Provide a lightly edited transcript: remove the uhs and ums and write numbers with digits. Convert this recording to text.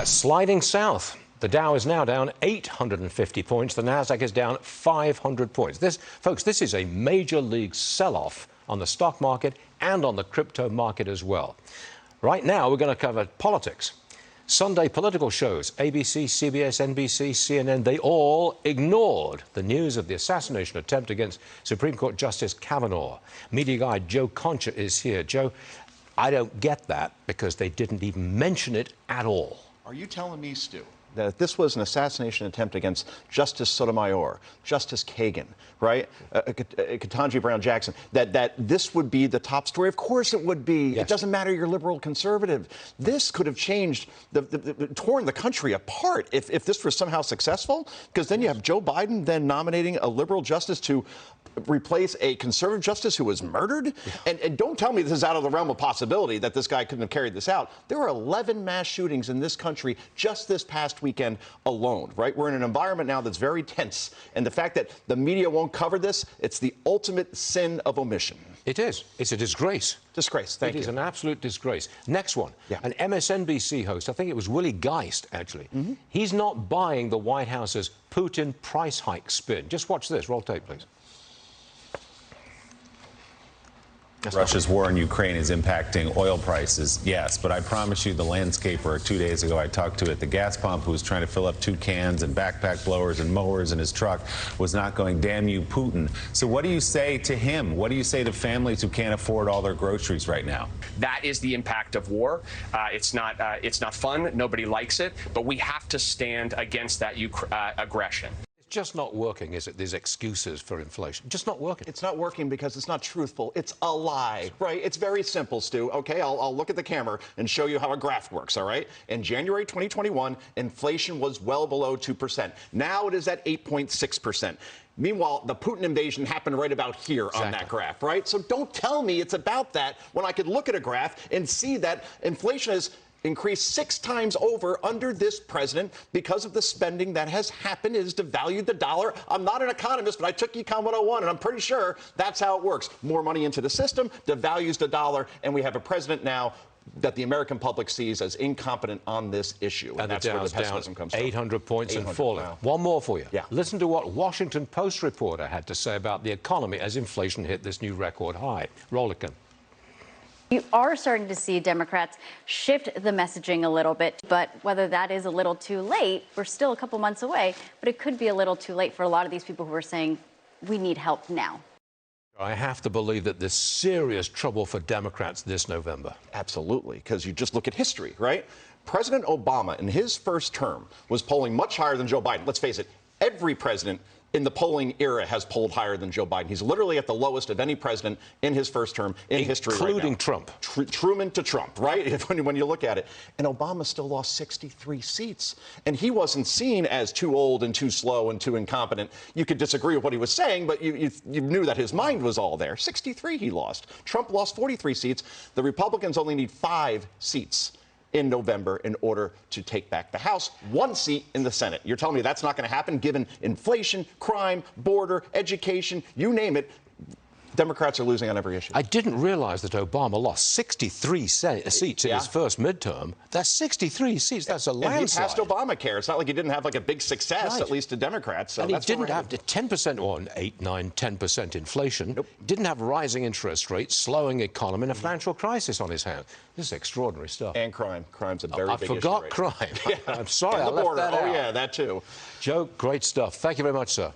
Sliding south. The Dow is now down 850 points. The Nasdaq is down 500 points. Folks, this is a major league sell-off on the stock market and on the crypto market as well. Right now, we're going to cover politics. Sunday political shows, ABC, CBS, NBC, CNN, they all ignored the news of the assassination attempt against Supreme Court Justice Kavanaugh. Media guide Joe Concha is here. Joe, I don't get that because they didn't even mention it at all. Are you telling me, Stu, that this was an assassination attempt against Justice Sotomayor, Justice Kagan, right? Ketanji Brown Jackson, that this would be the top story? Of course it would be. Yes. It doesn't matter you're liberal or conservative. This could have changed, torn the country apart if this was somehow successful, because then you have Joe Biden then nominating a liberal justice to replace a conservative justice who was murdered. Yeah. And don't tell me this is out of the realm of possibility that this guy couldn't have carried this out. There were 11 mass shootings in this country just this past weekend alone, right? We're in an environment now that's very tense. And the fact that the media won't cover this, it's the ultimate sin of omission. It is. It's a disgrace. Disgrace. Thank you. It is an absolute disgrace. Next one. Yeah. An MSNBC host, I think it was Willie Geist, actually. Mm-hmm. He's not buying the White House's Putin price hike spin. Just watch this. Roll tape, please. Russia's war in Ukraine is impacting oil prices, yes, but I promise you the landscaper 2 days ago I talked to at the gas pump who was trying to fill up 2 cans and backpack blowers and mowers in his truck was not going, damn you, Putin. So what do you say to him? What do you say to families who can't afford all their groceries right now? That is the impact of war. It's not fun. Nobody likes it, but we have to stand against that aggression. Just not working, is it? These excuses for inflation. Just not working. It's not working because it's not truthful. It's a lie, right? It's very simple, Stu. Okay, I'll look at the camera and show you how a graph works, all right? In January 2021, inflation was well below 2%. Now it is at 8.6%. Meanwhile, the Putin invasion happened right about here on that graph, right? So don't tell me it's about that when I could look at a graph and see that inflation is increased 6 times over under this president because of the spending that has happened. It has devalued the dollar. I'm not an economist, but I took Econ 101, and I'm pretty sure that's how it works. More money into the system, devalues the dollar, and we have a president now that the American public sees as incompetent on this issue. And that's where the pessimism comes from. 800 points 800, and falling. Wow. One more for you. Yeah. Listen to what Washington Post reporter had to say about the economy as inflation hit this new record high. Roll it, Kim. You are starting to see Democrats shift the messaging a little bit, but whether that is a little too late, we're still a couple months away, but it could be a little too late for a lot of these people who are saying, we need help now. I have to believe that there's serious trouble for Democrats this November. Absolutely, because you just look at history, right? President Obama, in his first term, was polling much higher than Joe Biden. Let's face it, every president in the polling era has polled higher than Joe Biden. He's literally at the lowest of any president in his first term in history right now. Including Trump. Truman to Trump, right? When you look at it. And Obama still lost 63 seats. And he wasn't seen as too old and too slow and too incompetent. You could disagree with what he was saying, but you knew that his mind was all there. 63 he lost. Trump lost 43 seats. The Republicans only need 5 seats in November in order to take back the House, 1 seat in the Senate. You're telling me that's not going to happen given inflation, crime, border, education, you name it. Democrats are losing on every issue. I didn't realize that Obama lost 63 seats in his first midterm. That's 63 seats. That's a landslide. And he passed Obamacare. It's not like he didn't have like a big success, at least to Democrats. So and he didn't have 10% or 8, 9, 10% inflation. Nope. Didn't have rising interest rates, slowing economy, and a financial crisis on his hands. This is extraordinary stuff. And crime. Crime's a very big issue. I forgot crime. Yeah. I'm sorry, and I left that out. Oh, yeah, that too. Joe, great stuff. Thank you very much, sir.